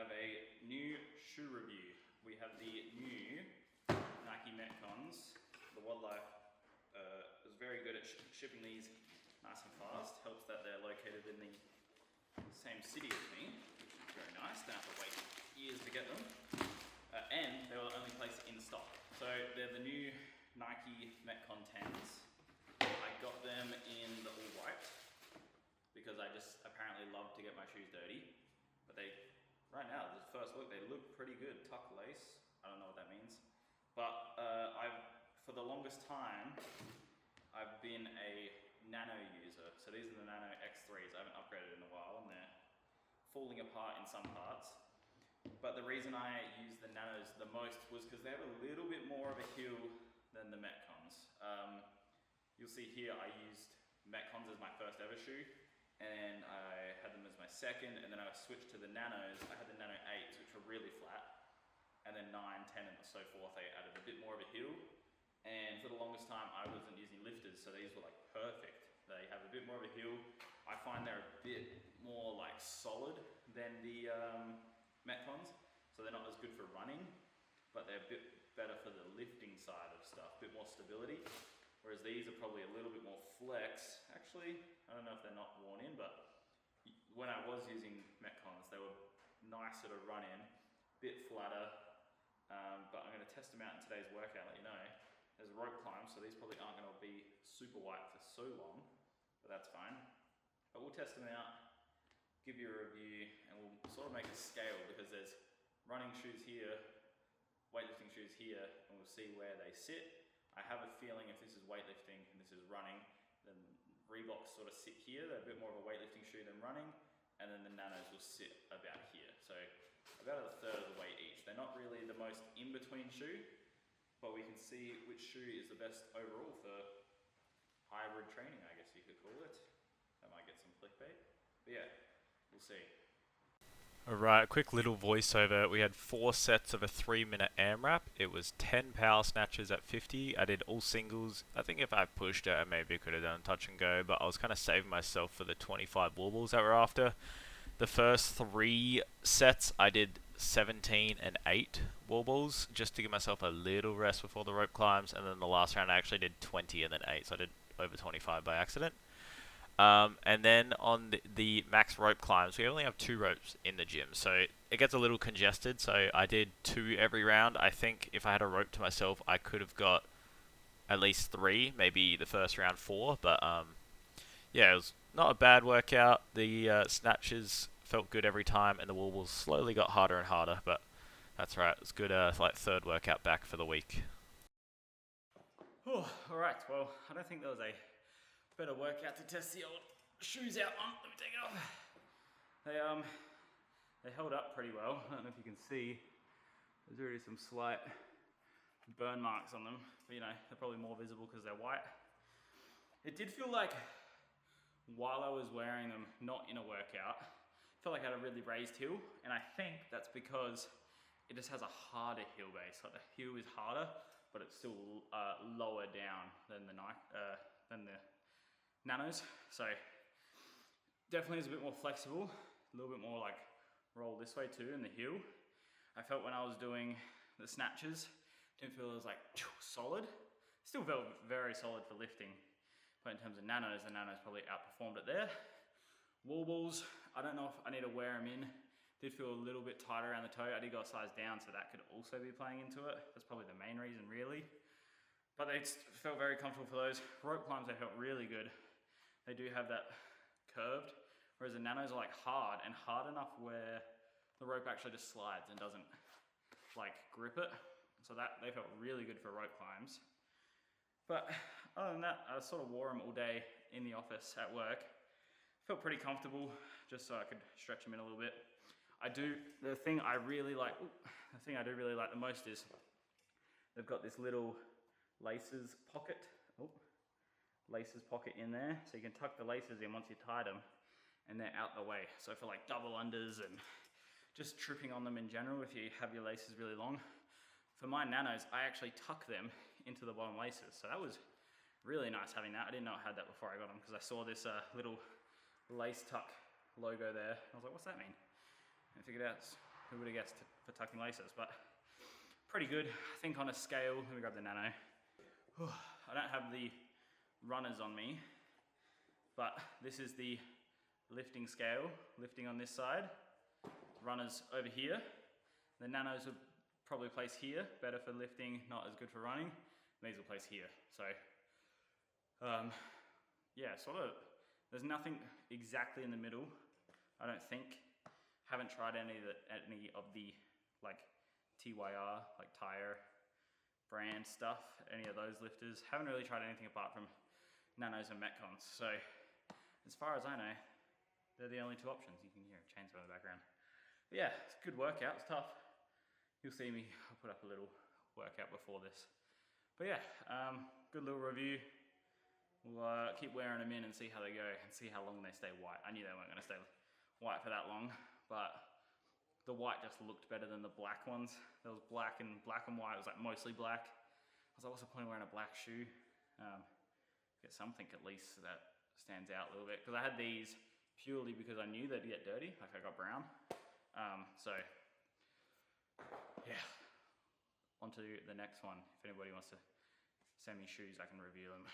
have a new shoe review. We have the new Nike Metcons. The Wildlife is very good at shipping these nice and fast. Helps that they're located in the same city as me, which is very nice. Don't have to wait years to get them. And they were the only place in stock. So they're the new Nike Metcon 10s. I got them in the all white because I just apparently love to get my shoes dirty. But they, right now, the first look, they look pretty good. Tuck lace, I don't know what that means. But for the longest time, I've been a Nano user. So these are the Nano X3s. I haven't upgraded in a while and they're falling apart in some parts. But the reason I use the Nanos the most was because they have a little bit more of a heel than the Metcons. You'll see here I used Metcons as my first ever shoe, and I had them as my second, and then I switched to the Nanos. I had the Nano 8s, which were really flat, and then 9, 10, and so forth, they added a bit more of a heel. And for the longest time, I wasn't using lifters, so these were like perfect. They have a bit more of a heel. I find they're a bit more like solid than the Metcons, so they're not as good for running, but they're a bit better for the lifting side of stuff, a bit more stability. Whereas these are probably a little bit more flex. Actually, I don't know if they're not worn in, but when I was using Metcons, they were nicer to run in, a bit flatter, but I'm gonna test them out in today's workout, let you know. There's a rope climb, so these probably aren't gonna be super white for so long, but that's fine. But we'll test them out, give you a review, and we'll sort of make a scale because there's running shoes here, weightlifting shoes here, and we'll see where they sit. I have a feeling if this is weightlifting and this is running, then Reebok sort of sit here. They're a bit more of a weightlifting shoe than running, and then the Nanos will sit about here. So about a third of the way each. They're not really the most in-between shoe, but we can see which shoe is the best overall for hybrid training, I guess you could call it. That might get some clickbait, but yeah, we'll see. Alright, quick little voiceover. We had 4 sets of a 3-minute AMRAP. It was 10 power snatches at 50. I did all singles. I think if I pushed it, I maybe could have done touch and go, but I was kind of saving myself for the 25 wall balls that we're after. The first 3 sets, I did 17 and 8 wall balls, just to give myself a little rest before the rope climbs, and then the last round I actually did 20 and then 8, so I did over 25 by accident. And then on the max rope climbs, we only have 2 ropes in the gym, so it gets a little congested, so I did 2 every round. I think if I had a rope to myself, I could have got at least 3, maybe the first round 4, but yeah, it was not a bad workout. The snatches felt good every time, and the wall balls slowly got harder and harder, but that's right, it's good, like 3rd workout back for the week. Oh, alright, well, I don't think there was a better workout to test the old shoes out on. Let me take it off. They held up pretty well. I don't know if you can see, there's already some slight burn marks on them, but you know, they're probably more visible because they're white. It did feel like, while I was wearing them, not in a workout, I felt like I had a really raised heel, and I think that's because it just has a harder heel base. Like the heel is harder, but it's still lower down than the Nanos, so definitely is a bit more flexible, a little bit more like roll this way too in the heel. I felt when I was doing the snatches, didn't feel it was like solid. Still felt very solid for lifting, but in terms of Nanos, the Nanos probably outperformed it there. Wall balls, I don't know if I need to wear them in. Did feel a little bit tighter around the toe. I did go a size down, so that could also be playing into it. That's probably the main reason really. But they felt very comfortable for those. Rope climbs, they felt really good. They do have that curved, whereas the Nanos are like hard, and hard enough where the rope actually just slides and doesn't like grip it. So that they felt really good for rope climbs. But other than that, I sort of wore them all day in the office at work. Felt pretty comfortable, just so I could stretch them in a little bit. The thing I do really like the most is they've got this little laces pocket in there, so you can tuck the laces in once you tie them, and they're out the way. So for like double unders and just tripping on them in general, if you have your laces really long. For my Nanos, I actually tuck them into the bottom laces, so that was really nice having that. I didn't know I had that before I got them, because I saw this little lace tuck logo there. I was like, what's that mean? And I figured out it's who would have guessed for tucking laces, but pretty good. I think on a scale, let me grab the Nano. I don't have the runners on me, but this is the lifting scale, lifting on this side, runners over here. The Nanos would probably place here, better for lifting, not as good for running. These will place here. So, yeah, sort of, there's nothing exactly in the middle, I don't think. Haven't tried any of the like TYR, like tire brand stuff, any of those lifters. Haven't really tried anything apart from Nanos and Metcons. So, as far as I know, they're the only two options. You can hear a chainsaw in the background. But yeah, it's a good workout, it's tough. You'll see me, I'll put up a little workout before this. But yeah, good little review. We'll keep wearing them in and see how they go and see how long they stay white. I knew they weren't gonna stay white for that long, but the white just looked better than the black ones. There was black and white, it was like mostly black. I was like, what's the point of wearing a black shoe? Get something at least that stands out a little bit. Because I had these purely because I knew they'd get dirty, like I got brown. So, yeah, on to the next one. If anybody wants to send me shoes, I can review them.